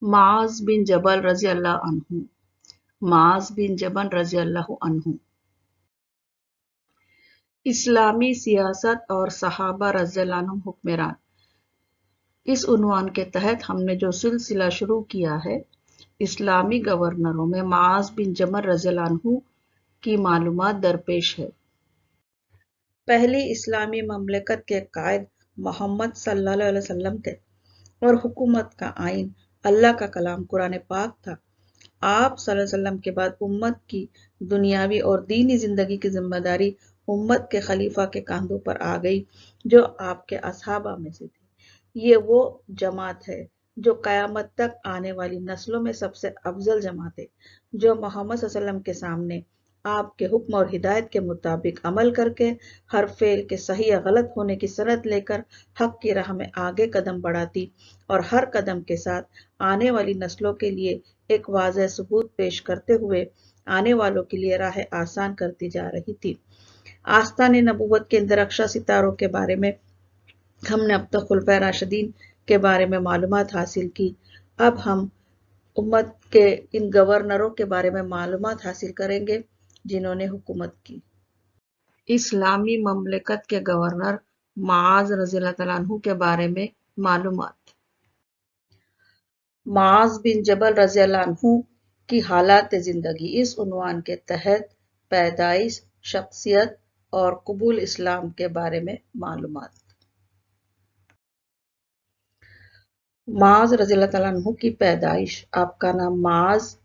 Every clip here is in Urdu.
معاذ بن جبل رضی اللہ عنہ معاذ بن جبل رضی اللہ عنہ اسلامی سیاست اور صحابہ رضی اللہ عنہم حکمران۔ اس عنوان کے تحت ہم نے جو سلسلہ شروع کیا ہے، اسلامی گورنروں میں معاذ بن جبل رضی اللہ عنہ کی معلومات درپیش ہے۔ پہلی اسلامی مملکت کے قائد محمد صلی اللہ علیہ وسلم تھے اور حکومت کا آئین اللہ کا کلام قرآن پاک تھا۔ آپ صلی اللہ علیہ وسلم کے بعد امت کی دنیاوی اور دینی زندگی کی ذمہ داری امت کے خلیفہ کے کاندھوں پر آ گئی جو آپ کے اصحابہ میں سے تھی۔ یہ وہ جماعت ہے جو قیامت تک آنے والی نسلوں میں سب سے افضل جماعت ہے، جو محمد صلی اللہ علیہ وسلم کے سامنے آپ کے حکم اور ہدایت کے مطابق عمل کر کے ہر فعل کے صحیح یا غلط ہونے کی سند لے کر حق کی راہ میں آگے قدم بڑھاتی اور ہر قدم کے ساتھ آنے والی نسلوں کے لیے ایک واضح ثبوت پیش کرتے ہوئے آنے والوں کے لیے راہ آسان کرتی جا رہی تھی۔ آستان نبوت کے ان درخشاں ستاروں کے بارے میں ہم نے اب تک خلفائے راشدین کے بارے میں معلومات حاصل کی۔ اب ہم امت کے ان گورنروں کے بارے میں معلومات حاصل کریں گے جنہوں نے حکومت کی۔ اسلامی مملکت کے گورنر معاذ رضی اللہ تعالیٰ عنہ کے بارے میں معلومات۔ معاذ بن جبل رضی اللہ عنہ کی حالات زندگی۔ اس عنوان کے تحت پیدائش، شخصیت اور قبول اسلام کے بارے میں معلومات۔ معاذ رضی اللہ تعالیٰ عنہ کی پیدائش۔ آپ کا نام معاذ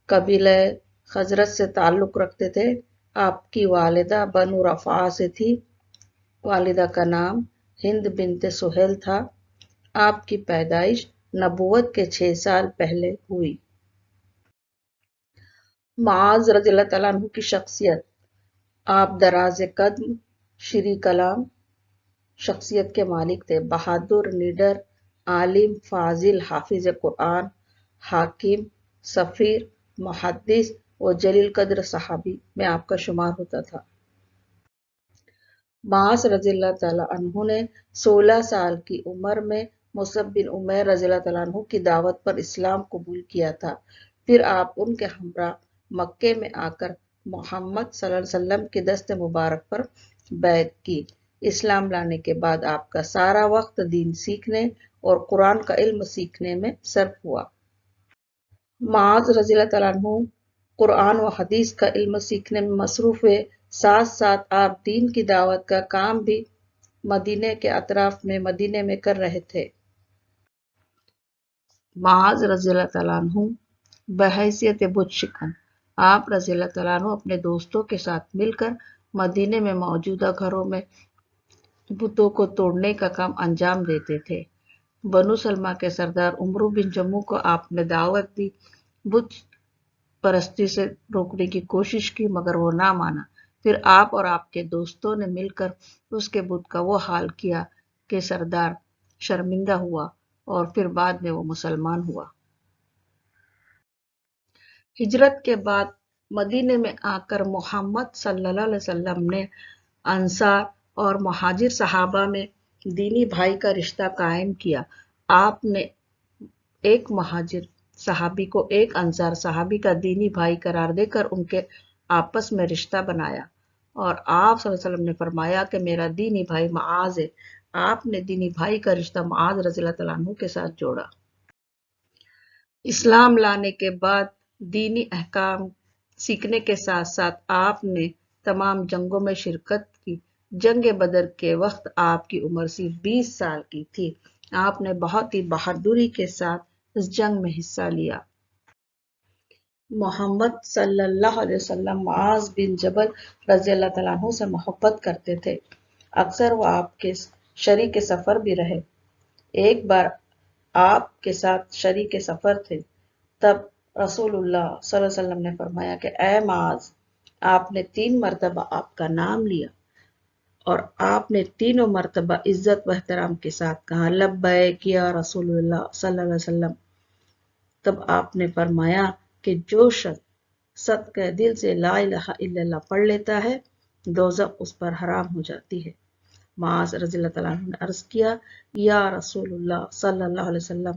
قبیلہ خزرج سے تعلق رکھتے تھے۔ آپ کی والدہ بنو رفاعہ سے تھی۔ والدہ کا نام ہند بنت سہیل تھا۔ آپ کی پیدائش نبوت کے 6 سال پہلے ہوئی۔ معاذ رضی اللہ تعالیٰ عنہ کی شخصیت۔ آپ دراز قدم، شرح کلام شخصیت کے مالک تھے۔ بہادر، نڈر، عالم، فاضل، حافظ قرآن، حاکم، سفیر، محدث و جلیل قدر صحابی میں آپ کا شمار ہوتا تھا۔ معاذ رضی اللہ تعالیٰ عنہ نے 16 سال کی عمر میں مصعب بن عمیر رضی اللہ تعالیٰ عنہ کی دعوت پر اسلام قبول کیا تھا۔ پھر آپ ان کے ہمراہ مکے میں آ کر محمد صلی اللہ علیہ وسلم کے دست مبارک پر بیعت کی۔ اسلام لانے کے بعد آپ کا سارا وقت دین سیکھنے اور قرآن کا علم سیکھنے میں صرف ہوا۔ معاذ رضی اللہ تعالیٰ عنہ قرآن و حدیث کا علم سیکھنے میں مصروف ہوئے، ساتھ ساتھ آپ دین کی دعوت کا کام بھی مدینہ کے اطراف میں مدینے میں کر رہے تھے۔ معاذ رضی اللہ تعالیٰ عنہ بحیثیت بت شکن۔ آپ رضی اللہ تعالیٰ عنہ اپنے دوستوں کے ساتھ مل کر مدینے میں موجودہ گھروں میں بتوں کو توڑنے کا کام انجام دیتے تھے۔ بنو سلمہ کے سردار عمرو بن جموح کو آپ نے دعوت دی، بت پرستی سے روکنے کی کوشش کی مگر وہ نہ مانا۔ پھر آپ اور آپ کے دوستوں نے مل کر اس کے بت کا وہ حال کیا کہ سردار شرمندہ ہوا اور پھر بعد میں وہ مسلمان ہوا۔ ہجرت کے بعد مدینے میں آ کر محمد صلی اللہ علیہ وسلم نے انصار اور مہاجر صحابہ میں دینی بھائی کا رشتہ قائم کیا۔ آپ نے ایک مہاجر صحابی کو ایک انصار صحابی کا دینی بھائی قرار دے کر ان کے آپس میں رشتہ بنایا، اور آپ صلی اللہ علیہ وسلم نے فرمایا کہ میرا دینی بھائی معاذ ہے۔ آپ نے دینی بھائی کا رشتہ معاذ رضی اللہ تعالیٰ عنہ کے ساتھ جوڑا۔ اسلام لانے کے بعد دینی احکام سیکھنے کے ساتھ ساتھ آپ نے تمام جنگوں میں شرکت کی۔ جنگ بدر کے وقت آپ کی عمر صرف 20 سال کی تھی۔ آپ نے بہت ہی بہادری کے ساتھ اس جنگ میں حصہ لیا۔ محمد صلی اللہ علیہ وسلم معاذ بن جبل رضی اللہ تعالیٰ عنہ سے محبت کرتے تھے۔ اکثر وہ آپ کے شریک سفر بھی رہے۔ ایک بار آپ کے ساتھ شریک سفر تھے، تب رسول اللہ صلی اللہ علیہ وسلم نے فرمایا کہ اے معاذ، آپ نے 3 مرتبہ آپ کا نام لیا اور آپ نے تینوں مرتبہ عزت و احترام کے ساتھ کہا لبیک یا رسول اللہ صلی اللہ علیہ وسلم۔ تب آپ نے فرمایا کہ جو شخص صدقہ دل سے لا الہ الا اللہ پڑھ لیتا ہے، دوزخ اس پر حرام ہو جاتی ہے۔ معاذ رضی اللہ تعالیٰ عنہ نے عرض کیا یا رسول اللہ صلی اللہ علیہ وسلم،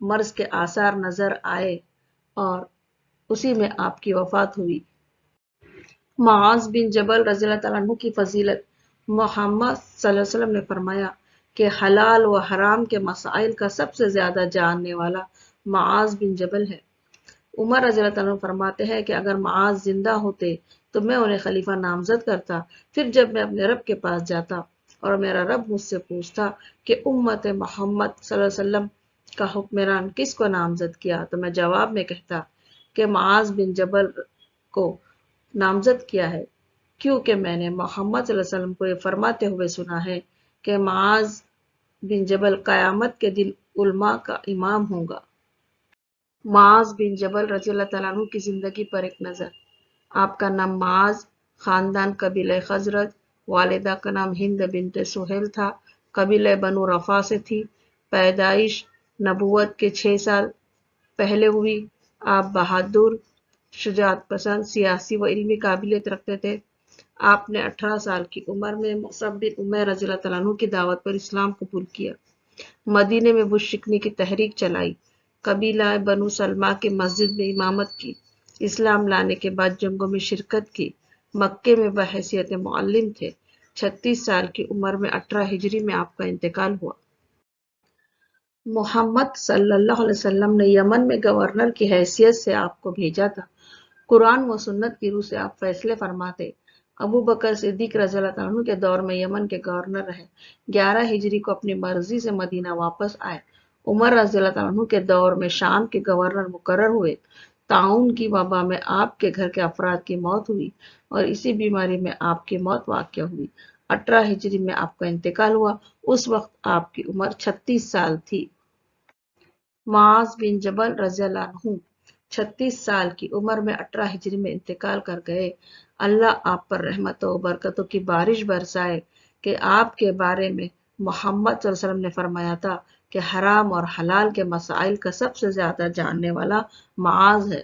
مرض کے آثار نظر آئے اور اسی میں آپ کی وفات ہوئی۔ معاذ بن جبل رضی اللہ تعالیٰ عنہ کی فضیلت۔ محمد صلی اللہ علیہ وسلم نے فرمایا کہ حلال و حرام کے مسائل کا سب سے زیادہ جاننے والا معاذ بن جبل ہے۔ عمر رضی اللہ تعالیٰ عنہ فرماتے ہیں کہ اگر معاذ زندہ ہوتے تو میں انہیں خلیفہ نامزد کرتا، پھر جب میں اپنے رب کے پاس جاتا اور میرا رب مجھ سے پوچھتا کہ امت محمد صلی اللہ علیہ وسلم کا حکمران کس کو نامزد کیا، تو میں جواب میں کہتا کہ معاذ بن جبل کو نامزد کیا ہے، کیونکہ میں نے محمد صلی اللہ علیہ وسلم کو یہ فرماتے ہوئے سنا ہے کہ معاذ بن جبل قیامت کے دن علماء کا امام ہوگا۔ معاذ بن جبل رضی اللہ تعالیٰ عنہ کی زندگی پر ایک نظر۔ آپ کا نام معاذ، خاندان قبیلہ خزرج، والدہ کا نام ہند بنت سہیل تھا، قبیلہ بنو رفا سے تھی، پیدائش نبوت کے 6 سال پہلے ہوئی۔ آپ بہادر، شجاعت پسند، سیاسی و علمی قابلیت رکھتے تھے۔ آپ نے 18 سال کی عمر میں مصعب بن عمیر رضی اللہ تعالیٰ عنہ کی دعوت پر اسلام قبول کیا، مدینے میں بت شکنی کی تحریک چلائی، قبیلہ بنو سلمہ کی مسجد میں امامت کی، اسلام لانے کے بعد جنگوں میں شرکت کی، مکے میں بحیثیت معلم تھے۔ 36 سال کی عمر میں 18 ہجری میں آپ کا انتقال ہوا۔ محمد صلی اللہ علیہ وسلم نے یمن میں گورنر کی حیثیت سے آپ کو بھیجا تھا۔ قرآن و سنت کی روح سے آپ فیصلے فرماتے۔ ابو بکر صدیق رضی اللہ عنہ کے دور میں یمن کے گورنر رہے۔ 11 ہجری کو اپنی مرضی سے مدینہ واپس آئے۔ عمر رضی اللہ عنہ کے دور میں شام کے گورنر مقرر ہوئے۔ طاعون کی وبا میں آپ کے گھر کے افراد کی موت ہوئی اور اسی بیماری میں آپ کی موت واقع ہوئی۔ 18 ہجری میں آپ کا انتقال ہوا۔ اس وقت آپ کی عمر 36 سال تھی۔ معاذ بن جبل رضی اللہ عنہ 36 سال کی عمر میں 18 ہجری میں انتقال کر گئے۔ اللہ آپ پر رحمتوں و برکتوں کی بارش برسائے کہ آپ کے بارے میں محمد صلی اللہ علیہ وسلم نے فرمایا تھا کہ حرام اور حلال کے مسائل کا سب سے زیادہ جاننے والا معاذ ہے۔